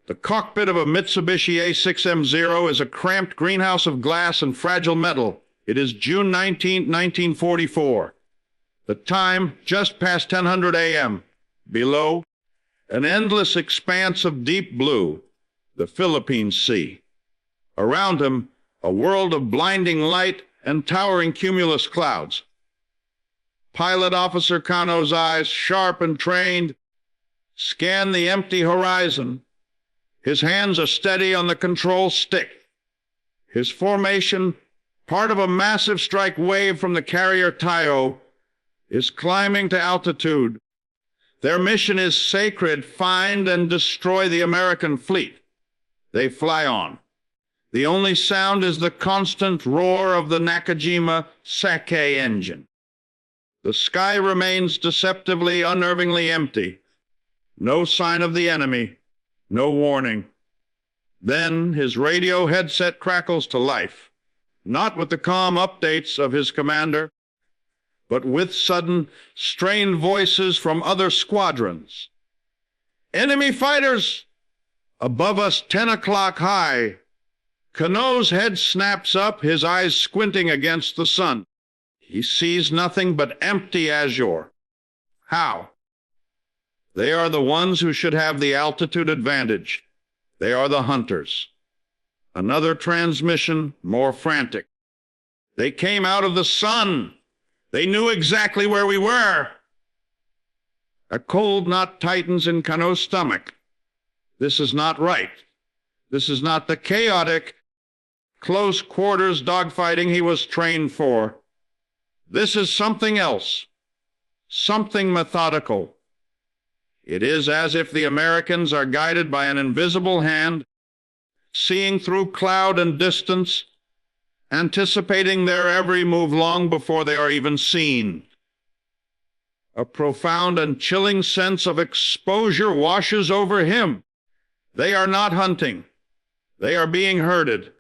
The cockpit of a Mitsubishi A6M Zero is a cramped greenhouse of glass and fragile metal. It is June 19, 1944. The time, just past 10:00 a.m. Below, an endless expanse of deep blue, the Philippine Sea. Around him, a world of blinding light and towering cumulus clouds. Pilot Officer Kano's eyes, sharp and trained, scan the empty horizon. His hands are steady on the control stick. His formation, part of a massive strike wave from the carrier Tayo, is climbing to altitude. Their mission is sacred: find and destroy the American fleet. They fly on. The only sound is the constant roar of the Nakajima Sake engine. The sky remains deceptively, unnervingly empty. No sign of the enemy, no warning. Then his radio headset crackles to life, not with the calm updates of his commander, but with sudden, strained voices from other squadrons. Enemy fighters! Above us, 10 o'clock high. Kano's head snaps up, his eyes squinting against the sun. He sees nothing but empty azure. How? They are the ones who should have the altitude advantage. They are the hunters. Another transmission, more frantic. They came out of the sun. They knew exactly where we were. A cold knot tightens in Kano's stomach. This is not right. This is not the chaotic, close quarters dogfighting he was trained for. This is something else, something methodical. It is as if the Americans are guided by an invisible hand, seeing through cloud and distance, anticipating their every move long before they are even seen. A profound and chilling sense of exposure washes over him. They are not hunting. They are being herded.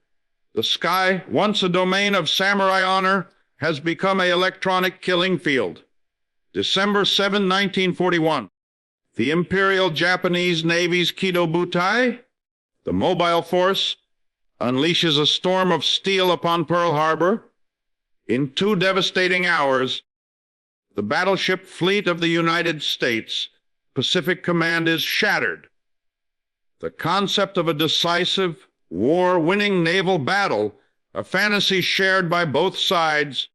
The sky, once a domain of samurai honor, has become an electronic killing field. December 7, 1941. The Imperial Japanese Navy's Kido Butai, the mobile force, unleashes a storm of steel upon Pearl Harbor. In 2 devastating hours, the battleship fleet of the United States Pacific Command is shattered. The concept of a decisive, war-winning naval battle, a fantasy shared by both sides,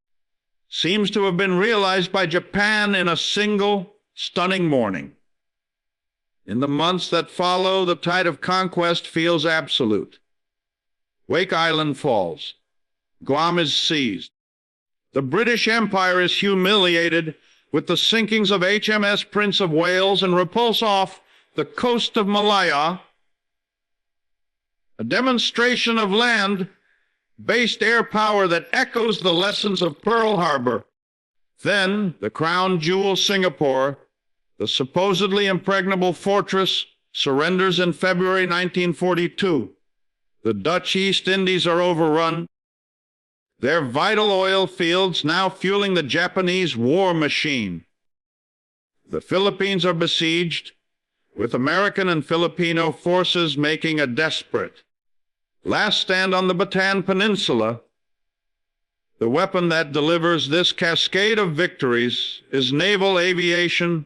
seems to have been realized by Japan in a single, stunning morning. In the months that follow, the tide of conquest feels absolute. Wake Island falls. Guam is seized. The British Empire is humiliated with the sinkings of HMS Prince of Wales and repulse off the coast of Malaya. A demonstration of land-based air power that echoes the lessons of Pearl Harbor. Then, the crown jewel Singapore, the supposedly impregnable fortress, surrenders in February 1942. The Dutch East Indies are overrun, their vital oil fields now fueling the Japanese war machine. The Philippines are besieged, with American and Filipino forces making a desperate last stand on the Bataan Peninsula. The weapon that delivers this cascade of victories is naval aviation,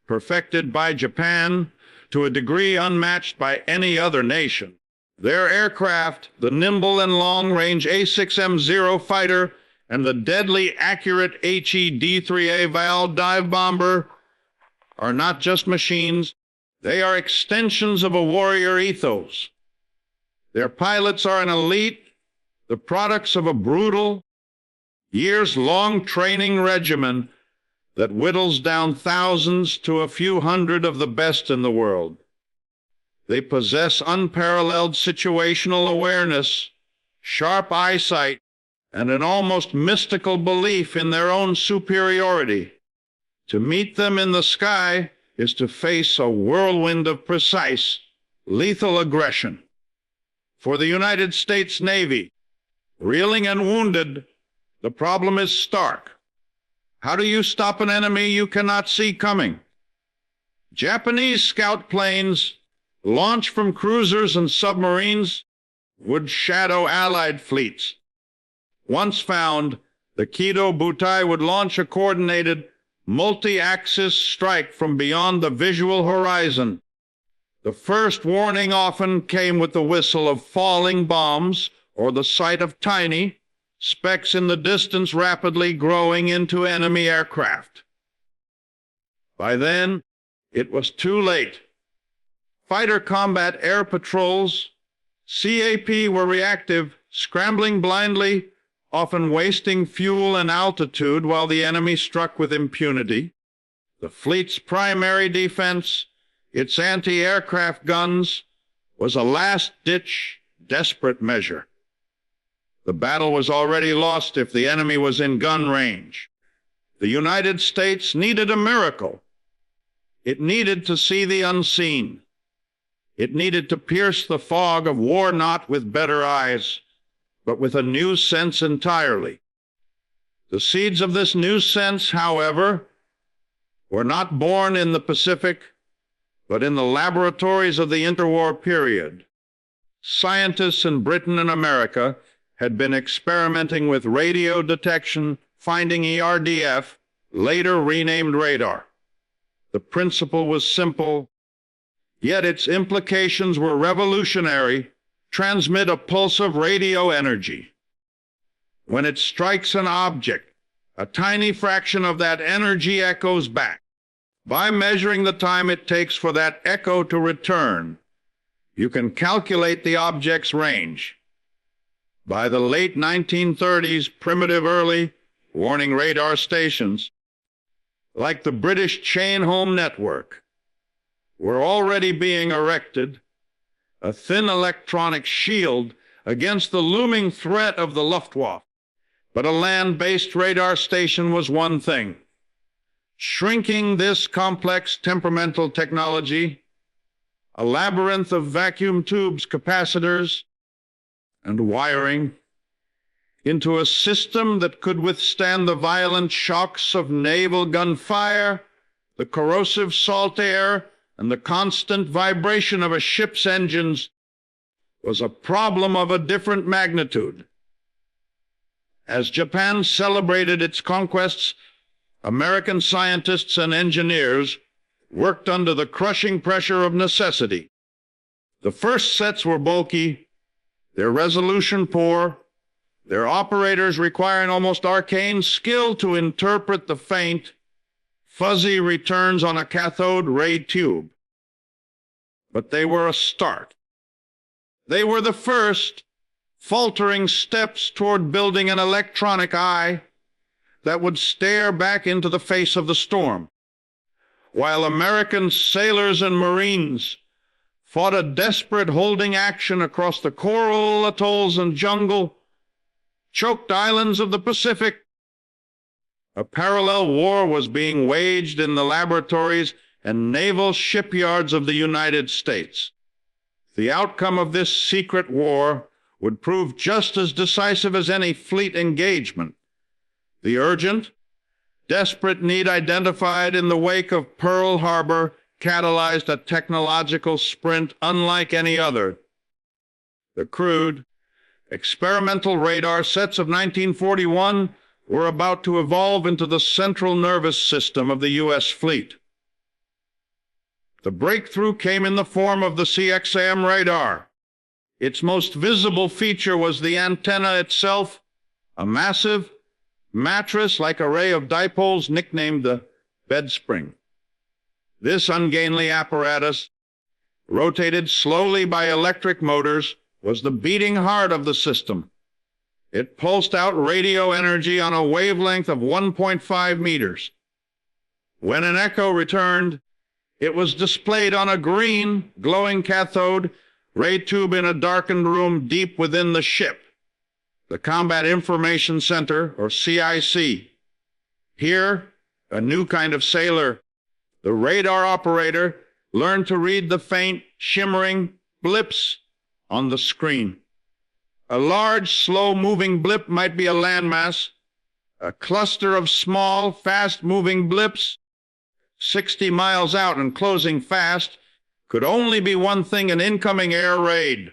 perfected by Japan to a degree unmatched by any other nation. Their aircraft, the nimble and long-range A6M Zero fighter and the deadly accurate HE-D3A Val dive bomber, are not just machines. They are extensions of a warrior ethos. Their pilots are an elite, the products of a brutal, years-long training regimen that whittles down thousands to a few hundred of the best in the world. They possess unparalleled situational awareness, sharp eyesight, and an almost mystical belief in their own superiority. To meet them in the sky is to face a whirlwind of precise, lethal aggression. For the United States Navy, reeling and wounded, the problem is stark. How do you stop an enemy you cannot see coming? Japanese scout planes, Launch from cruisers and submarines would shadow Allied fleets. Once found, the Kido Butai would launch a coordinated, multi-axis strike from beyond the visual horizon. The first warning often came with the whistle of falling bombs or the sight of tiny specks in the distance rapidly growing into enemy aircraft. By then, it was too late. Fighter combat air patrols, CAP, were reactive, scrambling blindly, often wasting fuel and altitude while the enemy struck with impunity. The fleet's primary defense, its anti-aircraft guns, was a last-ditch, desperate measure. The battle was already lost if the enemy was in gun range. The United States needed a miracle. It needed to see the unseen. It needed to pierce the fog of war not with better eyes, but with a new sense entirely. The seeds of this new sense, however, were not born in the Pacific, but in the laboratories of the interwar period. Scientists in Britain and America had been experimenting with radio detection, finding ERDF, later renamed radar. The principle was simple, yet its implications were revolutionary. Transmit a pulse of radio energy. When it strikes an object, a tiny fraction of that energy echoes back. By measuring the time it takes for that echo to return, you can calculate the object's range. By the late 1930s, primitive early warning radar stations, like the British Chain Home Network, were already being erected, a thin electronic shield against the looming threat of the Luftwaffe. But a land-based radar station was one thing. Shrinking this complex temperamental technology, a labyrinth of vacuum tubes, capacitors, and wiring, into a system that could withstand the violent shocks of naval gunfire, the corrosive salt air, and the constant vibration of a ship's engines, was a problem of a different magnitude. As Japan celebrated its conquests, American scientists and engineers worked under the crushing pressure of necessity. The first sets were bulky, their resolution poor, their operators requiring almost arcane skill to interpret the faint, fuzzy returns on a cathode ray tube. But they were a start. They were the first faltering steps toward building an electronic eye that would stare back into the face of the storm. While American sailors and Marines fought a desperate holding action across the coral atolls and jungle, choked islands of the Pacific, a parallel war was being waged in the laboratories and naval shipyards of the United States. The outcome of this secret war would prove just as decisive as any fleet engagement. The urgent, desperate need identified in the wake of Pearl Harbor catalyzed a technological sprint unlike any other. The crude, experimental radar sets of 1941 were about to evolve into the central nervous system of the U.S. fleet. The breakthrough came in the form of the CXAM radar. Its most visible feature was the antenna itself, a massive, mattress-like array of dipoles nicknamed the bed spring. This ungainly apparatus, rotated slowly by electric motors, was the beating heart of the system. It pulsed out radio energy on a wavelength of 1.5 meters. When an echo returned, it was displayed on a green, glowing cathode ray tube in a darkened room deep within the ship, the Combat Information Center, or CIC. Here, a new kind of sailor, the radar operator, learned to read the faint, shimmering blips on the screen. A large, slow-moving blip might be a landmass. A cluster of small, fast-moving blips, 60 miles out and closing fast, could only be one thing: an incoming air raid.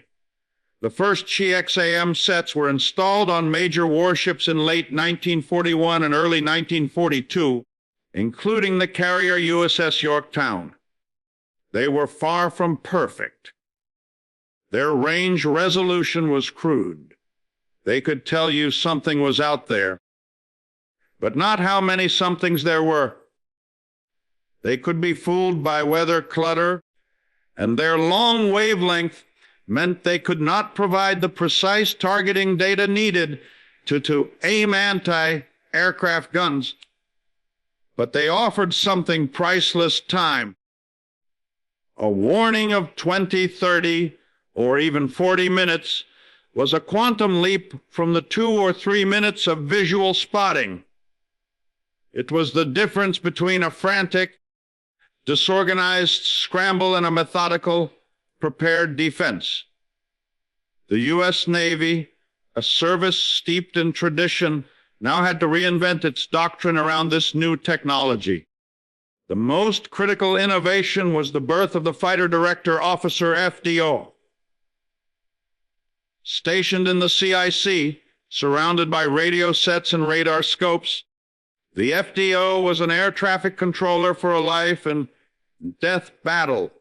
The first XAM sets were installed on major warships in late 1941 and early 1942, including the carrier USS Yorktown. They were far from perfect. Their range resolution was crude. They could tell you something was out there, but not how many somethings there were. They could be fooled by weather clutter, and their long wavelength meant they could not provide the precise targeting data needed to aim anti-aircraft guns. But they offered something priceless: time. A warning of 20, 30, or even 40 minutes was a quantum leap from the 2 or 3 minutes of visual spotting. It was the difference between a frantic, disorganized scramble and a methodical, prepared defense. The U.S. Navy, a service steeped in tradition, now had to reinvent its doctrine around this new technology. The most critical innovation was the birth of the Fighter Director Officer FDO. Stationed in the CIC, surrounded by radio sets and radar scopes, the FDO was an air traffic controller for a life and death battle.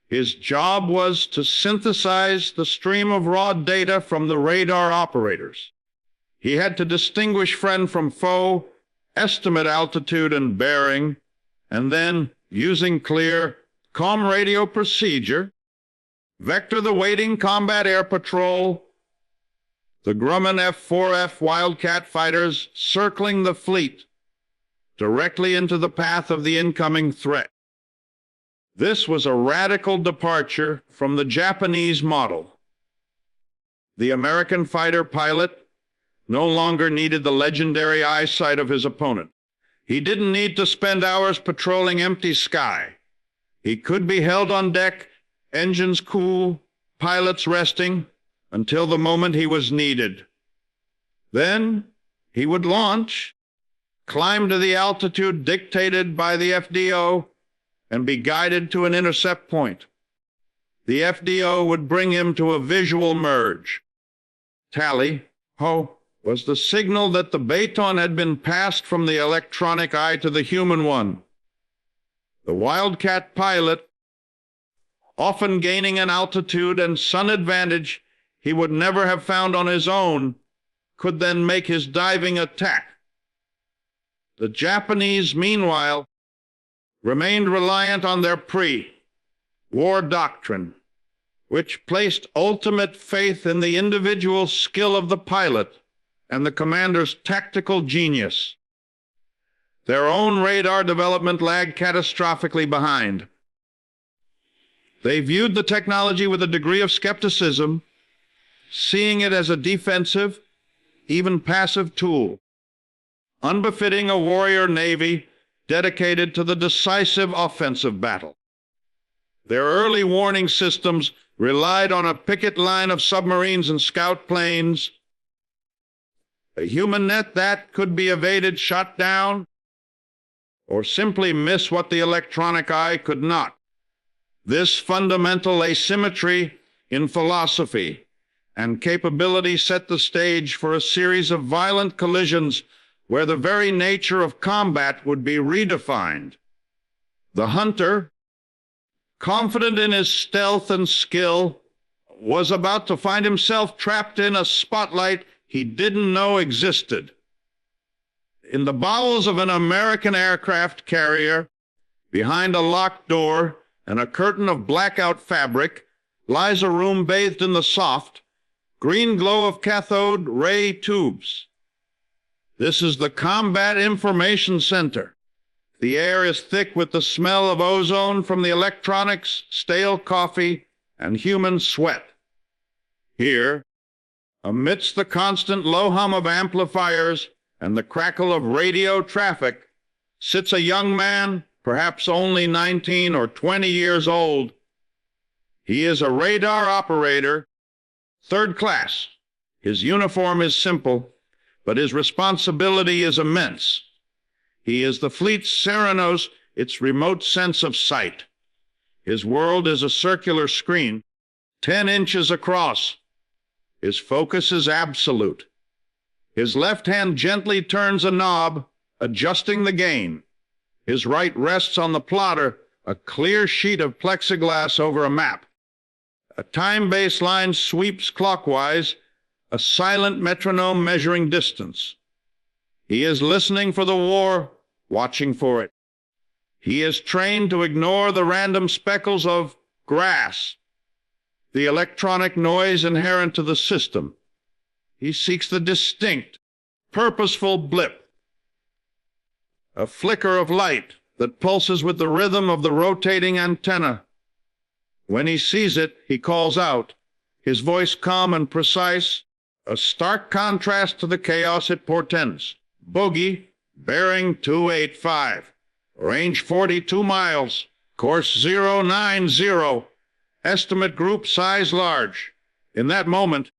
His job was to synthesize the stream of raw data from the radar operators. He had to distinguish friend from foe, estimate altitude and bearing, and then, using clear, calm radio procedure, vector the waiting combat air patrol, the Grumman F4F Wildcat fighters circling the fleet directly into the path of the incoming threat. This was a radical departure from the Japanese model. The American fighter pilot no longer needed the legendary eyesight of his opponent. He didn't need to spend hours patrolling empty sky. He could be held on deck, engines cool, pilots resting, until the moment he was needed. Then he would launch, climb to the altitude dictated by the FDO, and be guided to an intercept point. The FDO would bring him to a visual merge. Tally-ho was the signal that the baton had been passed from the electronic eye to the human one. The Wildcat pilot, often gaining an altitude and sun advantage he would never have found on his own, could then make his diving attack. The Japanese, meanwhile, remained reliant on their pre-war doctrine, which placed ultimate faith in the individual skill of the pilot and the commander's tactical genius. Their own radar development lagged catastrophically behind. They viewed the technology with a degree of skepticism, seeing it as a defensive, even passive tool, unbefitting a warrior navy dedicated to the decisive offensive battle. Their early warning systems relied on a picket line of submarines and scout planes, a human net that could be evaded, shot down, or simply miss what the electronic eye could not. This fundamental asymmetry in philosophy and capability set the stage for a series of violent collisions where the very nature of combat would be redefined. The hunter, confident in his stealth and skill, was about to find himself trapped in a spotlight he didn't know existed. In the bowels of an American aircraft carrier, behind a locked door and a curtain of blackout fabric, lies a room bathed in the soft, green glow of cathode ray tubes. This is the Combat Information Center. The air is thick with the smell of ozone from the electronics, stale coffee, and human sweat. Here, amidst the constant low hum of amplifiers and the crackle of radio traffic, sits a young man, perhaps only 19 or 20 years old. He is a radar operator, third class. His uniform is simple, but his responsibility is immense. He is the fleet's Serenos, its remote sense of sight. His world is a circular screen, 10 inches across. His focus is absolute. His left hand gently turns a knob, adjusting the gain. His right rests on the plotter, a clear sheet of plexiglass over a map. A time baseline sweeps clockwise, a silent metronome measuring distance. He is listening for the war, watching for it. He is trained to ignore the random speckles of grass, the electronic noise inherent to the system. He seeks the distinct, purposeful blip, a flicker of light that pulses with the rhythm of the rotating antenna. When he sees it, he calls out, his voice calm and precise, a stark contrast to the chaos it portends. Bogey, bearing 285, range 42 miles, course 090, estimate group size large. In that moment,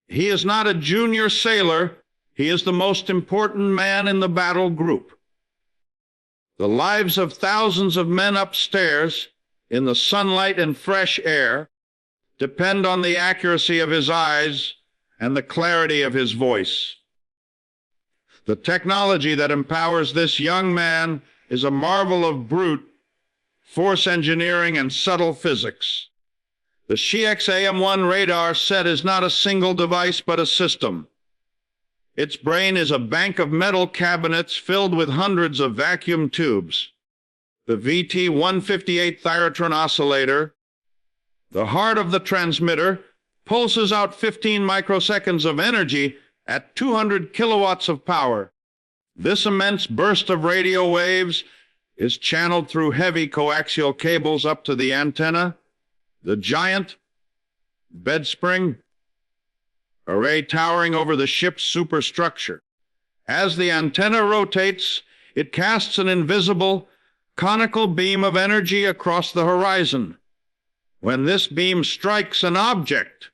he is not a junior sailor, he is the most important man in the battle group. The lives of thousands of men upstairs, in the sunlight and fresh air, depend on the accuracy of his eyes and the clarity of his voice. The technology that empowers this young man is a marvel of brute force engineering and subtle physics. The SHIEX-AM-1 radar set is not a single device but a system. Its brain is a bank of metal cabinets filled with hundreds of vacuum tubes. The VT-158 Thyrotron oscillator, the heart of the transmitter, pulses out 15 microseconds of energy at 200 kilowatts of power. This immense burst of radio waves is channeled through heavy coaxial cables up to the antenna, the giant bed spring array towering over the ship's superstructure. As the antenna rotates, it casts an invisible, conical beam of energy across the horizon. When this beam strikes an object,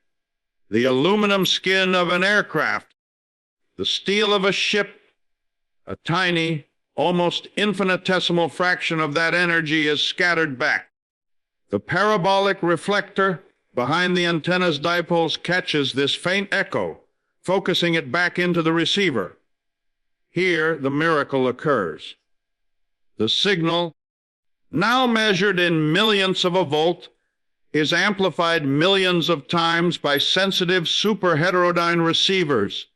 the aluminum skin of an aircraft, the steel of a ship, a tiny, almost infinitesimal fraction of that energy is scattered back. The parabolic reflector behind the antenna's dipoles catches this faint echo, focusing it back into the receiver. Here, the miracle occurs. The signal, now measured in millionths of a volt, is amplified millions of times by sensitive superheterodyne receivers.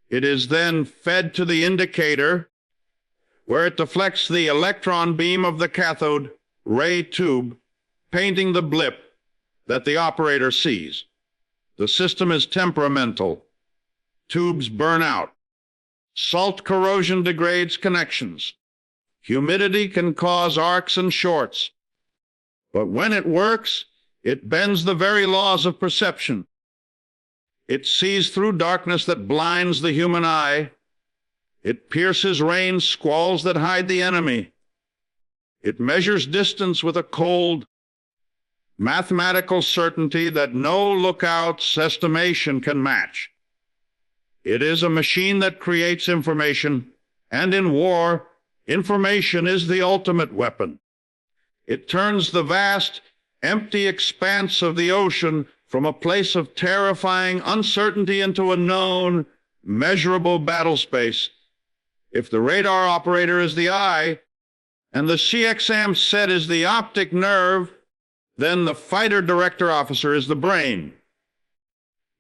It is then fed to the indicator, where it deflects the electron beam of the cathode ray tube, painting the blip that the operator sees. The system is temperamental. Tubes burn out. Salt corrosion degrades connections. Humidity can cause arcs and shorts. But when it works, it bends the very laws of perception. It sees through darkness that blinds the human eye. It pierces rain squalls that hide the enemy. It measures distance with a cold, mathematical certainty that no lookout's estimation can match. It is a machine that creates information, and in war, information is the ultimate weapon. It turns the vast, empty expanse of the ocean from a place of terrifying uncertainty into a known, measurable battle space. If the radar operator is the eye, and the CXM set is the optic nerve, then the fighter director officer is the brain.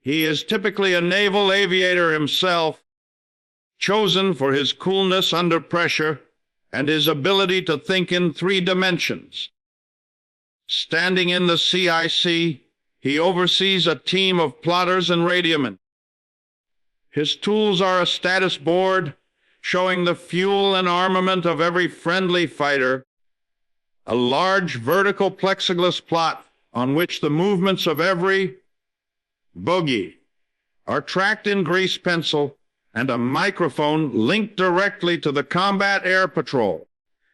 He is typically a naval aviator himself, chosen for his coolness under pressure and his ability to think in 3 dimensions. Standing in the CIC, he oversees a team of plotters and radiomen. His tools are a status board showing the fuel and armament of every friendly fighter, a large vertical plexiglass plot on which the movements of every bogey are tracked in grease pencil, and a microphone linked directly to the combat air patrol.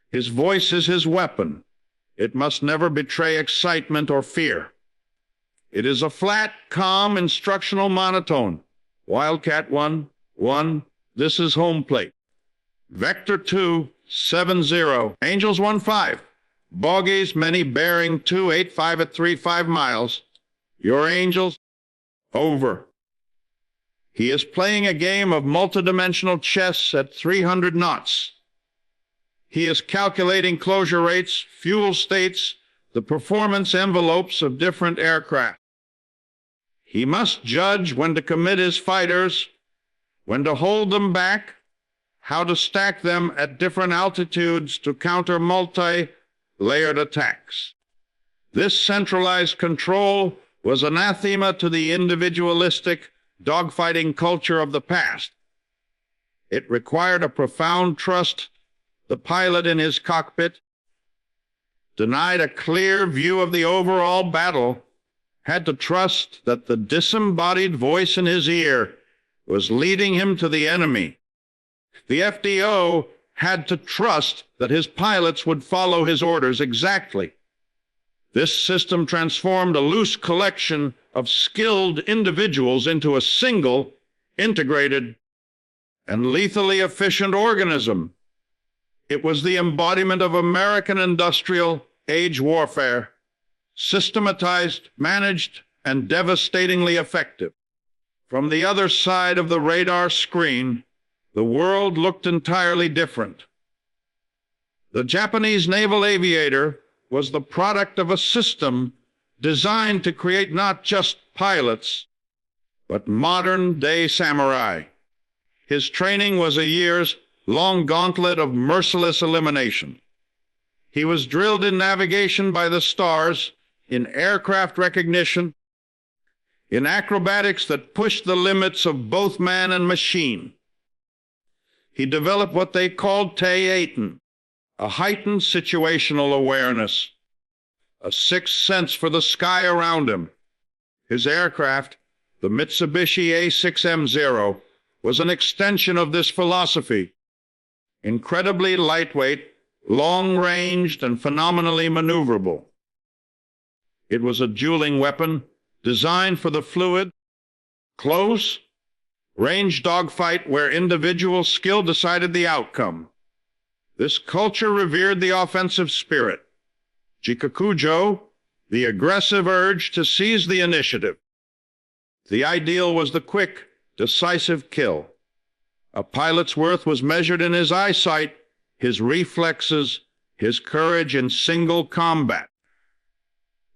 His voice is his weapon. It must never betray excitement or fear. It is a flat, calm, instructional monotone. Wildcat 1, 1, this is home plate. Vector 2, 70, Angels 1, 5. Bogies, many bearing 285 at 35 miles. Your angels, over. He is playing a game of multidimensional chess at 300 knots. He is calculating closure rates, fuel states, the performance envelopes of different aircraft. He must judge when to commit his fighters, when to hold them back, how to stack them at different altitudes to counter multi-layered attacks. This centralized control was anathema to the individualistic, dogfighting culture of the past. It required a profound trust. The pilot in his cockpit, denied a clear view of the overall battle, had to trust that the disembodied voice in his ear was leading him to the enemy. The FDO had to trust that his pilots would follow his orders exactly. This system transformed a loose collection of skilled individuals into a single, integrated, and lethally efficient organism. It was the embodiment of American industrial age warfare, systematized, managed, and devastatingly effective. From the other side of the radar screen, the world looked entirely different. The Japanese naval aviator was the product of a system designed to create not just pilots, but modern-day samurai. His training was a years-long gauntlet of merciless elimination. He was drilled in navigation by the stars, in aircraft recognition, in acrobatics that pushed the limits of both man and machine. He developed what they called Teiaten, a heightened situational awareness, a sixth sense for the sky around him. His aircraft, the Mitsubishi A6M Zero, was an extension of this philosophy. Incredibly lightweight, long-ranged, and phenomenally maneuverable. It was a dueling weapon designed for the fluid, close, range dogfight where individual skill decided the outcome. This culture revered the offensive spirit, Jikakujo, the aggressive urge to seize the initiative. The ideal was the quick, decisive kill. A pilot's worth was measured in his eyesight, his reflexes, his courage in single combat.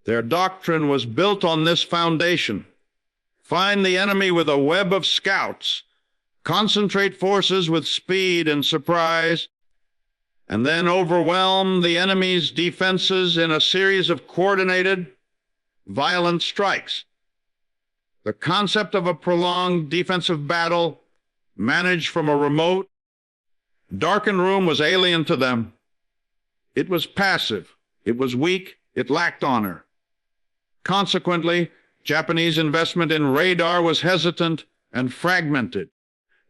Their doctrine was built on this foundation. Find the enemy with a web of scouts, concentrate forces with speed and surprise, and then overwhelm the enemy's defenses in a series of coordinated, violent strikes. The concept of a prolonged defensive battle, managed from a remote, darkened room, was alien to them. It was passive, it was weak, it lacked honor. Consequently, Japanese investment in radar was hesitant and fragmented.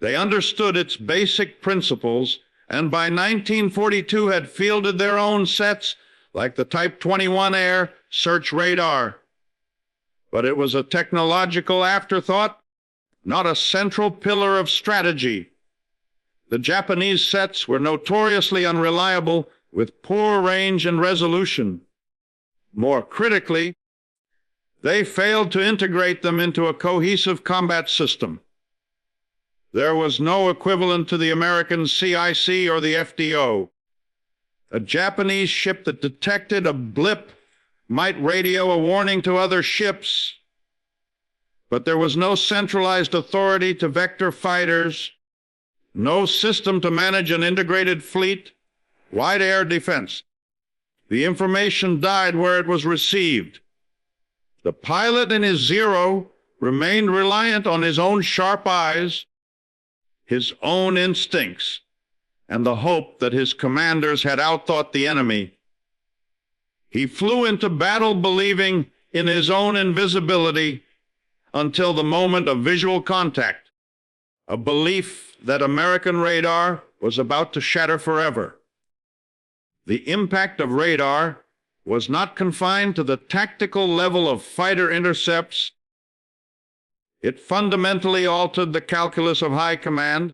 They understood its basic principles, and by 1942 had fielded their own sets, like the Type 21 Air Search Radar. But it was a technological afterthought, not a central pillar of strategy. The Japanese sets were notoriously unreliable, with poor range and resolution. More critically, they failed to integrate them into a cohesive combat system. There was no equivalent to the American CIC or the FDO. A Japanese ship that detected a blip might radio a warning to other ships, but there was no centralized authority to vector fighters, no system to manage an integrated fleet, wide air defense. The information died where it was received. The pilot in his Zero remained reliant on his own sharp eyes, his own instincts, and the hope that his commanders had outthought the enemy. He flew into battle believing in his own invisibility until the moment of visual contact, a belief that American radar was about to shatter forever. The impact of radar was not confined to the tactical level of fighter intercepts. It fundamentally altered the calculus of high command.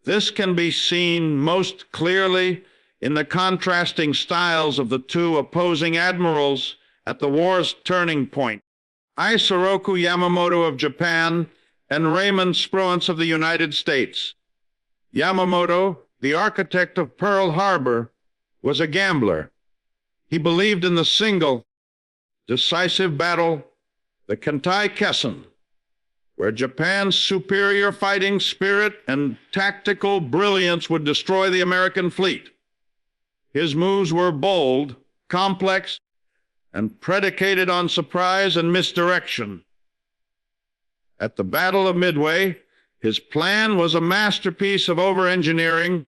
This can be seen most clearly in the contrasting styles of the two opposing admirals at the war's turning point, Isoroku Yamamoto of Japan and Raymond Spruance of the United States. Yamamoto, the architect of Pearl Harbor, was a gambler. He believed in the single, decisive battle, the Kentai-Kessen, where Japan's superior fighting spirit and tactical brilliance would destroy the American fleet. His moves were bold, complex, and predicated on surprise and misdirection. At the Battle of Midway, his plan was a masterpiece of over-engineering,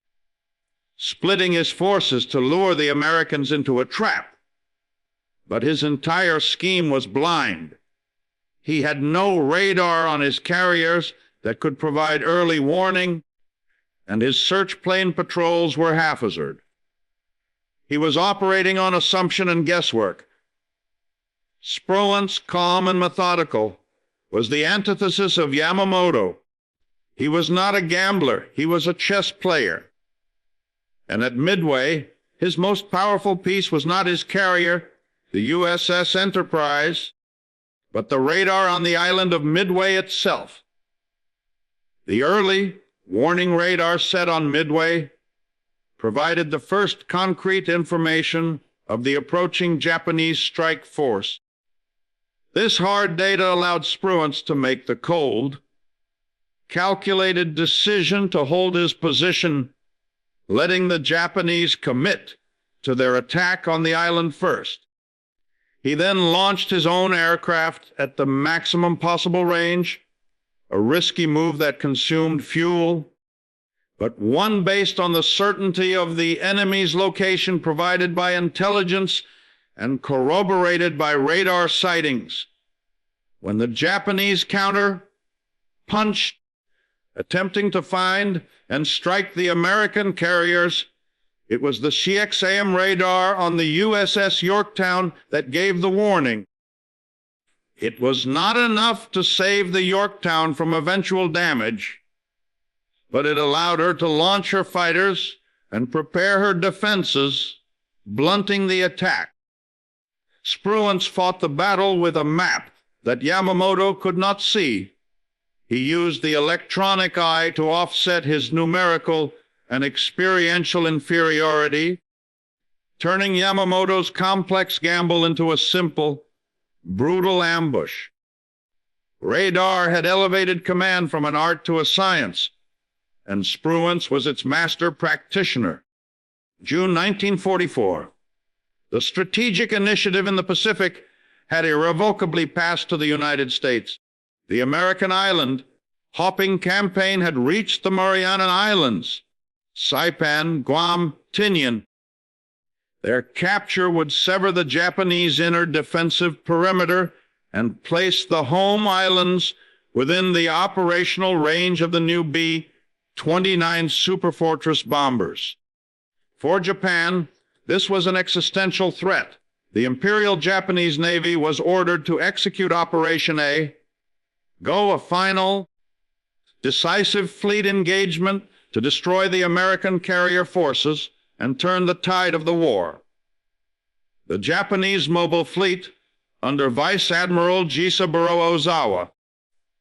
splitting his forces to lure the Americans into a trap. But his entire scheme was blind. He had no radar on his carriers that could provide early warning, and his search plane patrols were haphazard. He was operating on assumption and guesswork. Spruance, calm and methodical, was the antithesis of Yamamoto. He was not a gambler, he was a chess player. And at Midway, his most powerful piece was not his carrier, the USS Enterprise, but the radar on the island of Midway itself. The early warning radar set on Midway provided the first concrete information of the approaching Japanese strike force. This hard data allowed Spruance to make the cold, calculated decision to hold his position, letting the Japanese commit to their attack on the island first. He then launched his own aircraft at the maximum possible range, a risky move that consumed fuel, but one based on the certainty of the enemy's location provided by intelligence and corroborated by radar sightings. When the Japanese counter punched, attempting to find and strike the American carriers, it was the CXAM radar on the USS Yorktown that gave the warning. It was not enough to save the Yorktown from eventual damage, but it allowed her to launch her fighters and prepare her defenses, blunting the attack. Spruance fought the battle with a map that Yamamoto could not see. He used the electronic eye to offset his numerical and experiential inferiority, turning Yamamoto's complex gamble into a simple, brutal ambush. Radar had elevated command from an art to a science, and Spruance was its master practitioner. June 1944. The strategic initiative in the Pacific had irrevocably passed to the United States. The American island hopping campaign had reached the Marianas Islands, Saipan, Guam, Tinian. Their capture would sever the Japanese inner defensive perimeter and place the home islands within the operational range of the new B-29 Superfortress bombers. For Japan, this was an existential threat. The Imperial Japanese Navy was ordered to execute Operation A, go a final, decisive fleet engagement to destroy the American carrier forces and turn the tide of the war. The Japanese mobile fleet, under Vice Admiral Jisaburo Ozawa,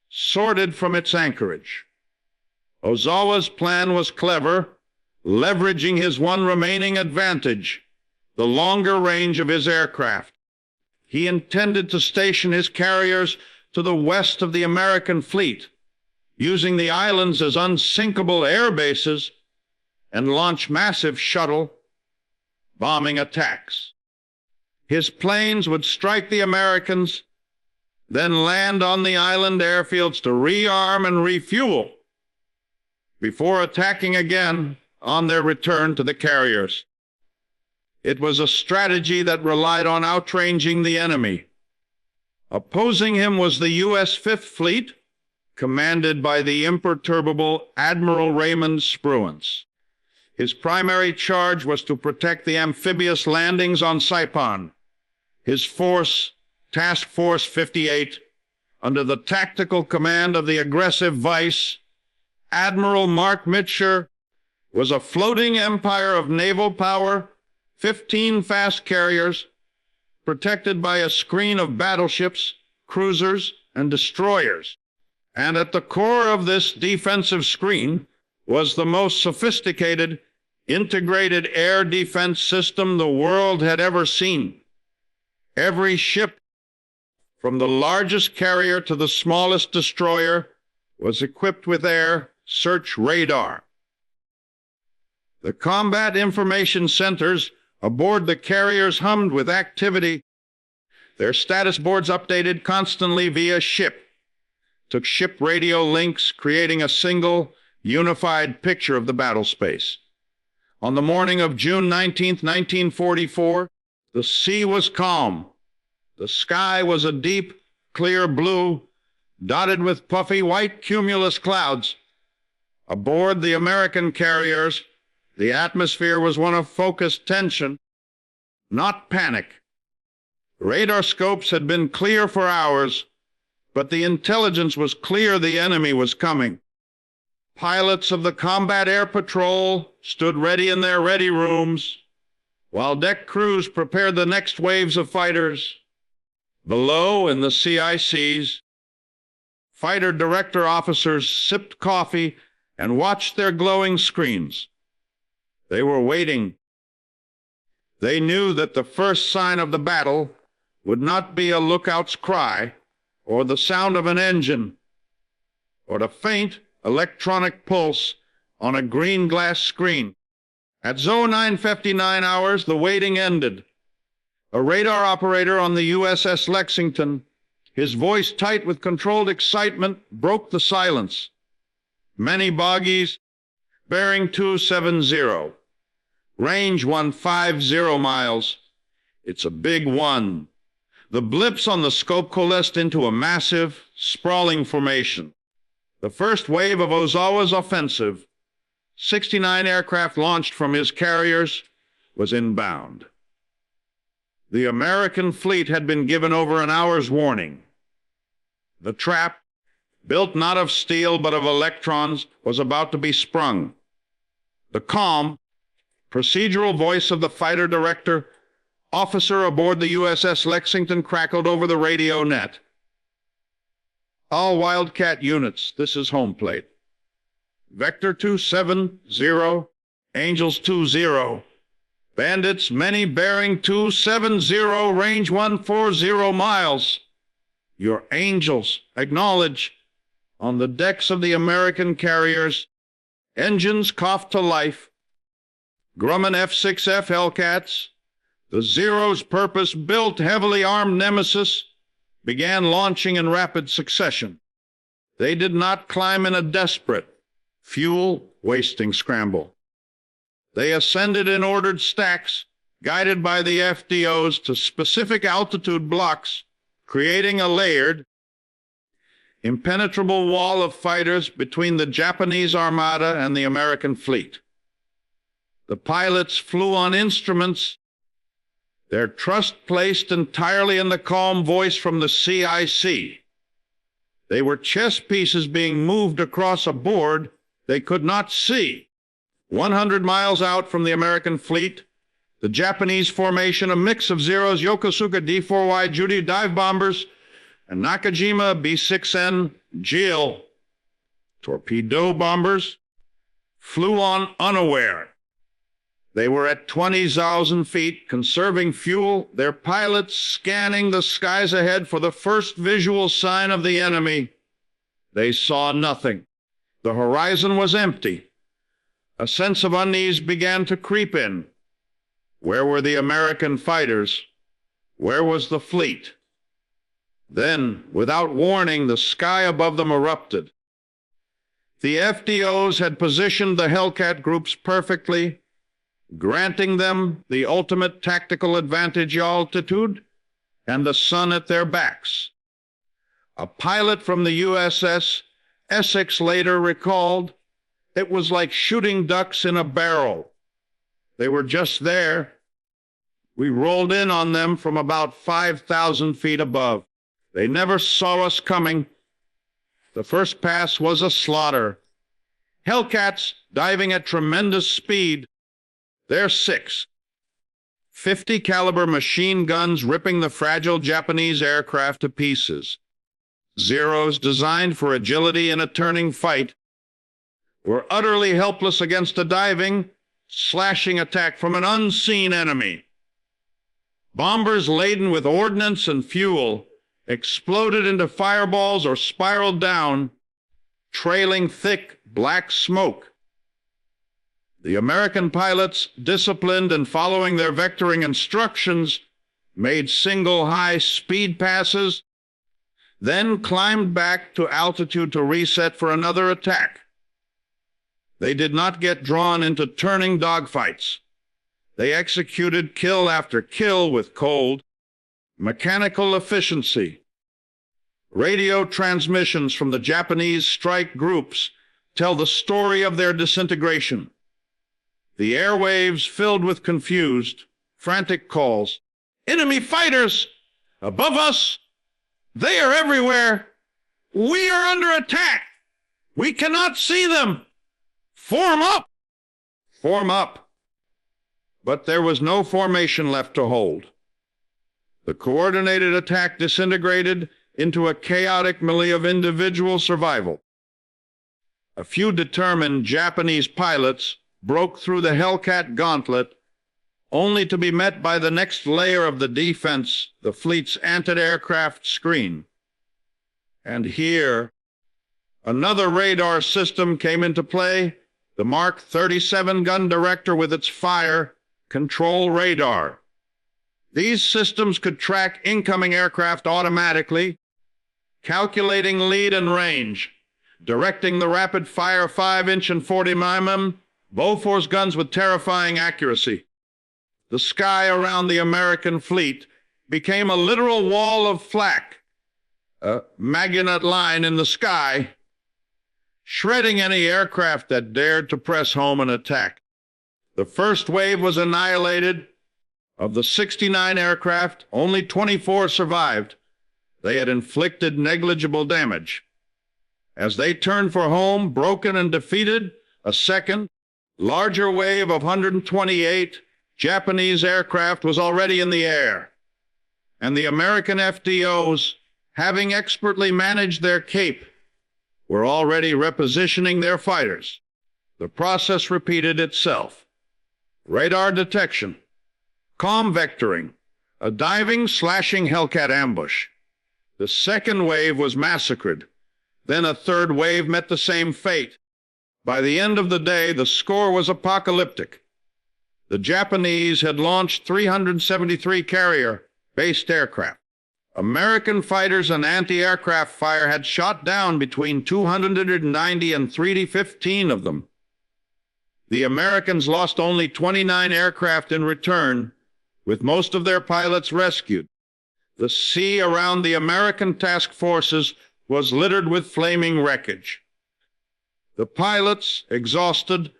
sorted from its anchorage. Ozawa's plan was clever, leveraging his one remaining advantage, the longer range of his aircraft. He intended to station his carriers to the west of the American fleet, using the islands as unsinkable air bases, and launch massive shuttle bombing attacks. His planes would strike the Americans, then land on the island airfields to rearm and refuel, before attacking again on their return to the carriers. It was a strategy that relied on outranging the enemy. Opposing him was the U.S. Fifth Fleet, commanded by the imperturbable Admiral Raymond Spruance. His primary charge was to protect the amphibious landings on Saipan. His force, Task Force 58, under the tactical command of the aggressive Vice Admiral Mark Mitscher, was a floating empire of naval power, 15 fast carriers, protected by a screen of battleships, cruisers, and destroyers. And at the core of this defensive screen was the most sophisticated, integrated air defense system the world had ever seen. Every ship, from the largest carrier to the smallest destroyer, was equipped with air search radar. The combat information centers aboard the carriers hummed with activity. Their status boards updated constantly via ship, took ship radio links, creating a single, unified picture of the battle space. On the morning of June 19, 1944, the sea was calm. The sky was a deep, clear blue, dotted with puffy white cumulus clouds. Aboard the American carriers, the atmosphere was one of focused tension, not panic. Radar scopes had been clear for hours, but the intelligence was clear the enemy was coming. Pilots of the Combat Air Patrol stood ready in their ready rooms, while deck crews prepared the next waves of fighters. Below, in the CICs, fighter director officers sipped coffee and watched their glowing screens. They were waiting. They knew that the first sign of the battle would not be a lookout's cry, or the sound of an engine, or the faint electronic pulse on a green glass screen. At 09:59 hours, the waiting ended. A radar operator on the USS Lexington, his voice tight with controlled excitement, broke the silence. Many bogies, bearing 270. Range 150 miles. It's a big one. The blips on the scope coalesced into a massive, sprawling formation. The first wave of Ozawa's offensive, 69 aircraft launched from his carriers, was inbound. The American fleet had been given over an hour's warning. The trap, built not of steel but of electrons, was about to be sprung. The calm, procedural voice of the fighter director, officer aboard the USS Lexington, crackled over the radio net. All Wildcat units, this is home plate. Vector 270, Angels 20. Bandits, many bearing 270, range 140 miles. Your Angels, acknowledge. On the decks of the American carriers, engines coughed to life. Grumman F6F Hellcats, the Zero's purpose-built, heavily armed nemesis, began launching in rapid succession. They did not climb in a desperate, fuel-wasting scramble. They ascended in ordered stacks, guided by the FDOs to specific altitude blocks, creating a layered, impenetrable wall of fighters between the Japanese Armada and the American fleet. The pilots flew on instruments, their trust placed entirely in the calm voice from the CIC. They were chess pieces being moved across a board they could not see. 100 miles out from the American fleet, the Japanese formation, a mix of Zeros, Yokosuka D4Y Judy dive bombers, and Nakajima B6N Jill torpedo bombers, flew on unaware. They were at 20,000 feet, conserving fuel, their pilots scanning the skies ahead for the first visual sign of the enemy. They saw nothing. The horizon was empty. A sense of unease began to creep in. Where were the American fighters? Where was the fleet? Then, without warning, the sky above them erupted. The FDOs had positioned the Hellcat groups perfectly, granting them the ultimate tactical advantage, altitude, and the sun at their backs. A pilot from the USS Essex later recalled, "It was like shooting ducks in a barrel. They were just there. We rolled in on them from about 5,000 feet above. They never saw us coming. The first pass was a slaughter. Hellcats diving at tremendous speed. Their 50 caliber machine guns ripping the fragile Japanese aircraft to pieces. Zeros designed for agility in a turning fight were utterly helpless against a diving, slashing attack from an unseen enemy. Bombers laden with ordnance and fuel exploded into fireballs or spiraled down, trailing thick black smoke. The American pilots, disciplined and following their vectoring instructions, made single high-speed passes, then climbed back to altitude to reset for another attack. They did not get drawn into turning dogfights. They executed kill after kill with cold, mechanical efficiency. Radio transmissions from the Japanese strike groups tell the story of their disintegration. The airwaves filled with confused, frantic calls. Enemy fighters! Above us! They are everywhere! We are under attack! We cannot see them! Form up! Form up! But there was no formation left to hold. The coordinated attack disintegrated into a chaotic melee of individual survival. A few determined Japanese pilots broke through the Hellcat gauntlet, only to be met by the next layer of the defense, the fleet's anti-aircraft screen. And here, another radar system came into play, the Mark 37 gun director with its fire control radar. These systems could track incoming aircraft automatically, calculating lead and range, directing the rapid-fire 5-inch and 40mm Bofors guns with terrifying accuracy. The sky around the American fleet became a literal wall of flak, a Maginot Line in the sky, shredding any aircraft that dared to press home and attack. The first wave was annihilated. Of the 69 aircraft, only 24 survived. They had inflicted negligible damage. As they turned for home, broken and defeated, a second, larger wave of 128 Japanese aircraft was already in the air, and the American FDOs, having expertly managed their cape, were already repositioning their fighters. The process repeated itself. Radar detection, comm vectoring, a diving, slashing Hellcat ambush. The second wave was massacred. Then a third wave met the same fate. By the end of the day, the score was apocalyptic. The Japanese had launched 373 carrier-based aircraft. American fighters and anti-aircraft fire had shot down between 290 and 315 of them. The Americans lost only 29 aircraft in return, with most of their pilots rescued. The sea around the American task forces was littered with flaming wreckage. The pilots, exhausted,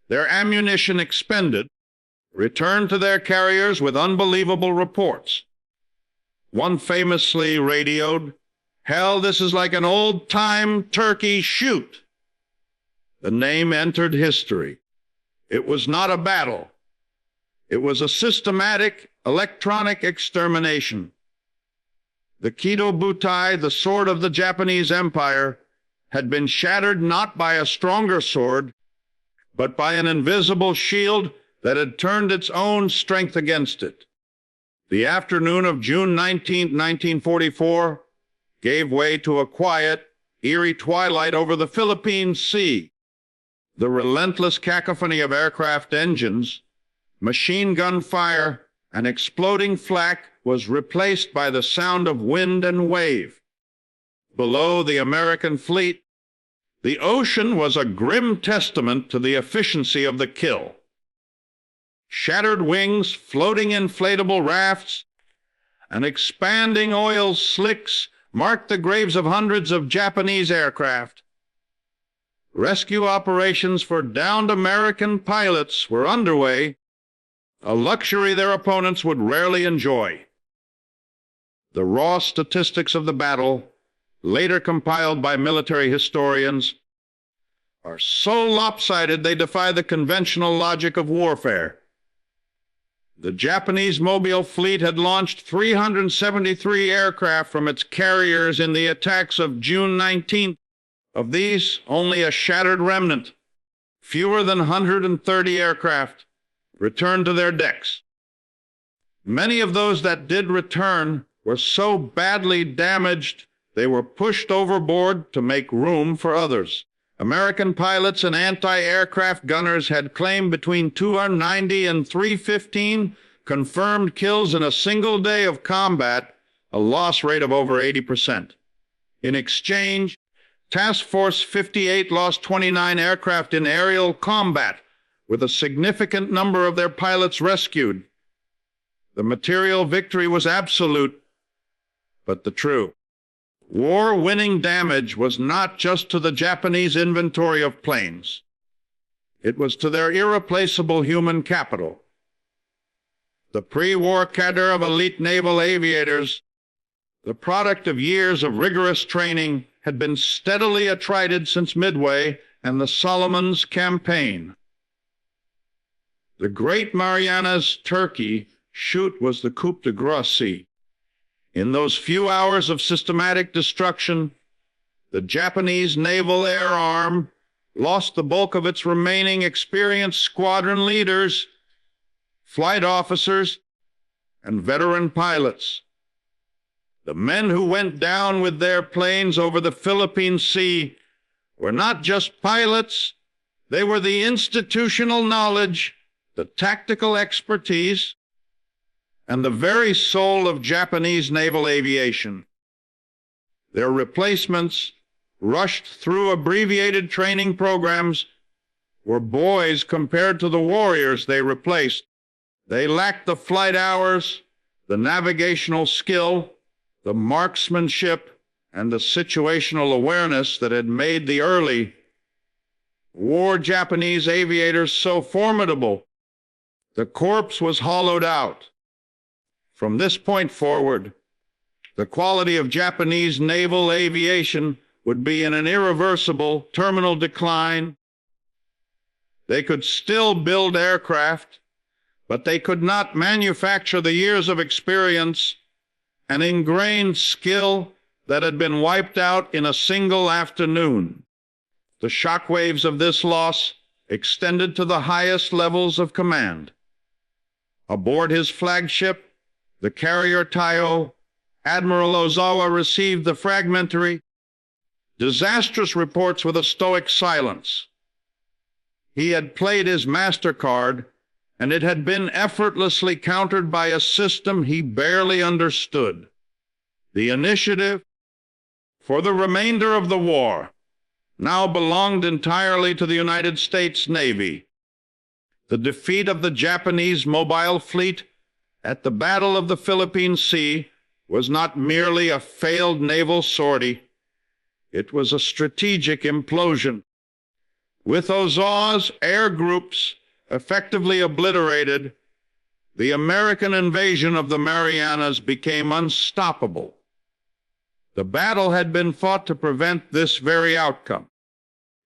their ammunition expended, returned to their carriers with unbelievable reports. One famously radioed, "Hell, this is like an old-time turkey shoot." The name entered history. It was not a battle. It was a systematic electronic extermination. The Kido Butai, the sword of the Japanese Empire, had been shattered not by a stronger sword, but by an invisible shield that had turned its own strength against it. The afternoon of June 19, 1944, gave way to a quiet, eerie twilight over the Philippine Sea. The relentless cacophony of aircraft engines, machine gun fire, and exploding flak was replaced by the sound of wind and wave. Below the American fleet, the ocean was a grim testament to the efficiency of the kill. Shattered wings, floating inflatable rafts, and expanding oil slicks marked the graves of hundreds of Japanese aircraft. Rescue operations for downed American pilots were underway, a luxury their opponents would rarely enjoy. The raw statistics of the battle, later compiled by military historians, are so lopsided they defy the conventional logic of warfare. The Japanese mobile fleet had launched 373 aircraft from its carriers in the attacks of June 19th. Of these, only a shattered remnant, fewer than 130 aircraft, returned to their decks. Many of those that did return were so badly damaged they were pushed overboard to make room for others. American pilots and anti-aircraft gunners had claimed between 290 and 315 confirmed kills in a single day of combat, a loss rate of over 80%. In exchange, Task Force 58 lost 29 aircraft in aerial combat, with a significant number of their pilots rescued. The material victory was absolute, but the true war-winning damage was not just to the Japanese inventory of planes. It was to their irreplaceable human capital. The pre-war cadre of elite naval aviators, the product of years of rigorous training, had been steadily attrited since Midway and the Solomons campaign. The great Marianas Turkey Shoot was the coup de grace. In those few hours of systematic destruction, the Japanese naval air arm lost the bulk of its remaining experienced squadron leaders, flight officers, and veteran pilots. The men who went down with their planes over the Philippine Sea were not just pilots, they were the institutional knowledge, the tactical expertise, and the very soul of Japanese naval aviation. Their replacements, rushed through abbreviated training programs, were boys compared to the warriors they replaced. They lacked the flight hours, the navigational skill, the marksmanship, and the situational awareness that had made the early war Japanese aviators so formidable. The corpse was hollowed out. From this point forward, the quality of Japanese naval aviation would be in an irreversible terminal decline. They could still build aircraft, but they could not manufacture the years of experience and ingrained skill that had been wiped out in a single afternoon. The shockwaves of this loss extended to the highest levels of command. Aboard his flagship, the carrier Taiyo, Admiral Ozawa received the fragmentary, disastrous reports with a stoic silence. He had played his MasterCard, and it had been effortlessly countered by a system he barely understood. The initiative for the remainder of the war now belonged entirely to the United States Navy. The defeat of the Japanese mobile fleet at the Battle of the Philippine Sea was not merely a failed naval sortie. It was a strategic implosion. With Ozawa's air groups effectively obliterated, the American invasion of the Marianas became unstoppable. The battle had been fought to prevent this very outcome.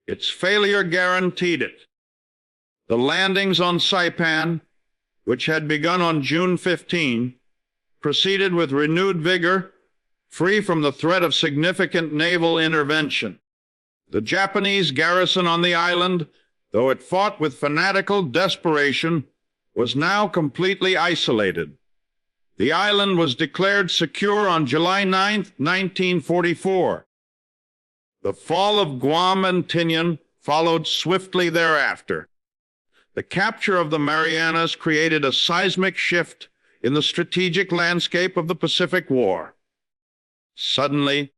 Its failure guaranteed it. The landings on Saipan, which had begun on June 15, proceeded with renewed vigor, free from the threat of significant naval intervention. The Japanese garrison on the island, though it fought with fanatical desperation, was now completely isolated. The island was declared secure on July 9, 1944. The fall of Guam and Tinian followed swiftly thereafter. The capture of the Marianas created a seismic shift in the strategic landscape of the Pacific War. Suddenly,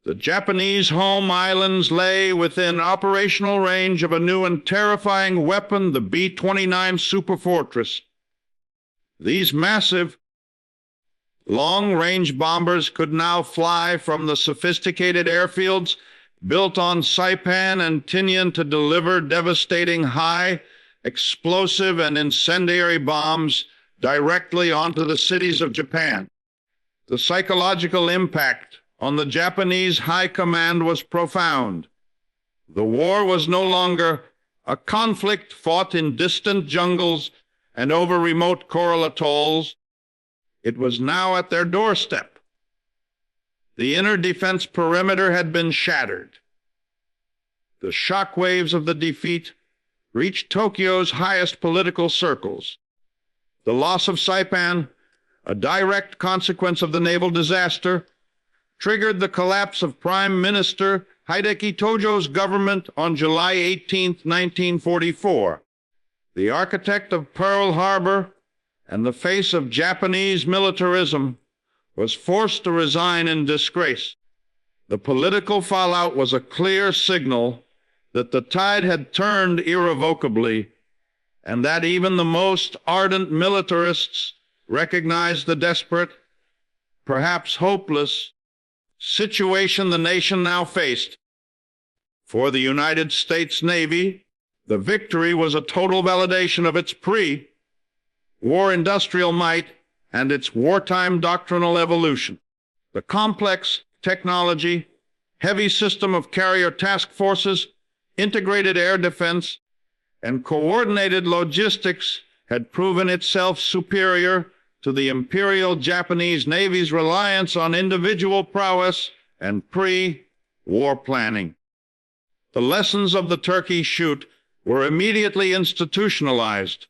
the Japanese home islands lay within operational range of a new and terrifying weapon, the B-29 Superfortress. These massive, long-range bombers could now fly from the sophisticated airfields built on Saipan and Tinian to deliver devastating high, explosive and incendiary bombs directly onto the cities of Japan. The psychological impact on the Japanese high command was profound. The war was no longer a conflict fought in distant jungles and over remote coral atolls. It was now at their doorstep. The inner defense perimeter had been shattered. The shock waves of the defeat reached Tokyo's highest political circles. The loss of Saipan, a direct consequence of the naval disaster, triggered the collapse of Prime Minister Hideki Tojo's government on July 18, 1944. The architect of Pearl Harbor and the face of Japanese militarism was forced to resign in disgrace. The political fallout was a clear signal that the tide had turned irrevocably, and that even the most ardent militarists recognized the desperate, perhaps hopeless, situation the nation now faced. For the United States Navy, the victory was a total validation of its pre-war industrial might and its wartime doctrinal evolution. The complex technology, heavy system of carrier task forces, integrated air defense, and coordinated logistics had proven itself superior to the Imperial Japanese Navy's reliance on individual prowess and pre-war planning. The lessons of the Turkey Shoot were immediately institutionalized.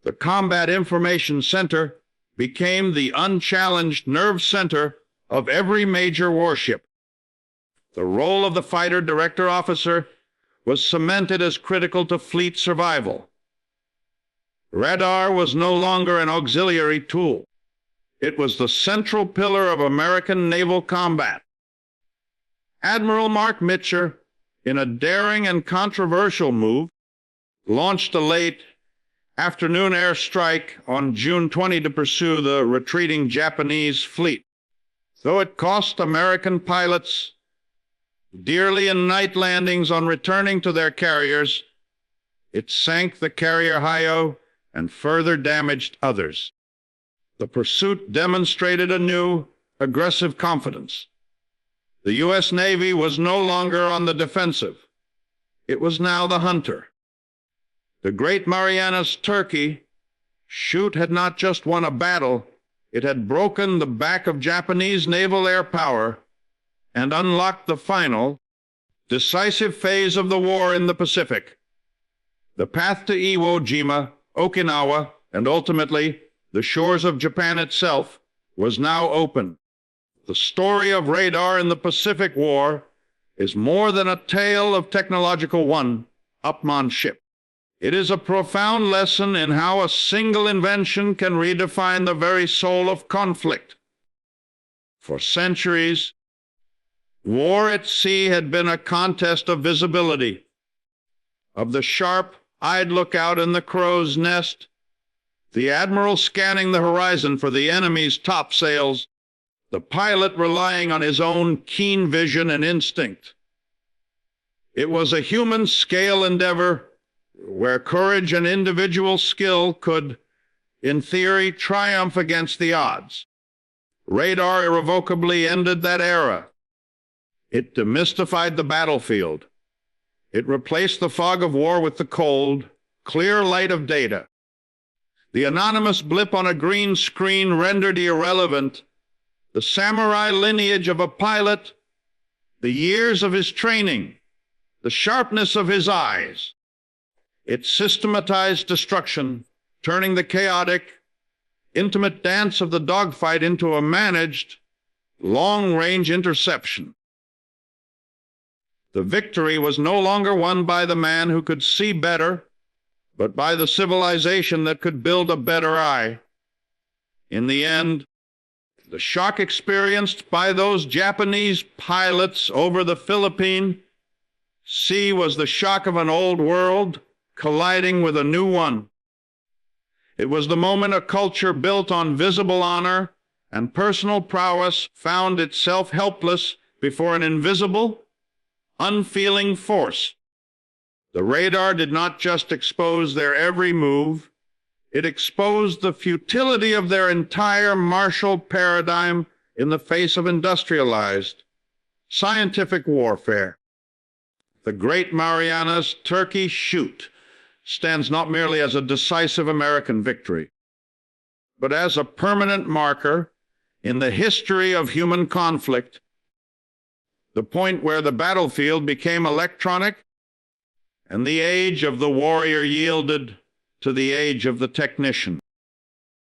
The Combat Information Center became the unchallenged nerve center of every major warship. The role of the fighter director officer was cemented as critical to fleet survival. Radar was no longer an auxiliary tool. It was the central pillar of American naval combat. Admiral Mark Mitcher, in a daring and controversial move, launched a late afternoon air strike on June 20 to pursue the retreating Japanese fleet. Though it cost American pilots dearly in night landings on returning to their carriers, it sank the carrier Hayo and further damaged others. The pursuit demonstrated a new, aggressive confidence. The U.S. Navy was no longer on the defensive. It was now the hunter. The great Marianas Turkey Shoot had not just won a battle, it had broken the back of Japanese naval air power and unlocked the final, decisive phase of the war in the Pacific. The path to Iwo Jima, Okinawa, and ultimately the shores of Japan itself was now open. The story of radar in the Pacific War is more than a tale of technological one-upmanship. It is a profound lesson in how a single invention can redefine the very soul of conflict. For centuries, war at sea had been a contest of visibility, of the sharp-eyed lookout in the crow's nest, the admiral scanning the horizon for the enemy's topsails, the pilot relying on his own keen vision and instinct. It was a human-scale endeavor where courage and individual skill could, in theory, triumph against the odds. Radar irrevocably ended that era. It demystified the battlefield. It replaced the fog of war with the cold, clear light of data. The anonymous blip on a green screen rendered irrelevant the samurai lineage of a pilot, the years of his training, the sharpness of his eyes. It systematized destruction, turning the chaotic, intimate dance of the dogfight into a managed, long-range interception. The victory was no longer won by the man who could see better, but by the civilization that could build a better eye. In the end, the shock experienced by those Japanese pilots over the Philippine Sea was the shock of an old world colliding with a new one. It was the moment a culture built on visible honor and personal prowess found itself helpless before an invisible, unfeeling force. The radar did not just expose their every move, it exposed the futility of their entire martial paradigm in the face of industrialized, scientific warfare. The Great Marianas Turkey Shoot stands not merely as a decisive American victory, but as a permanent marker in the history of human conflict, the point where the battlefield became electronic and the age of the warrior yielded to the age of the technician.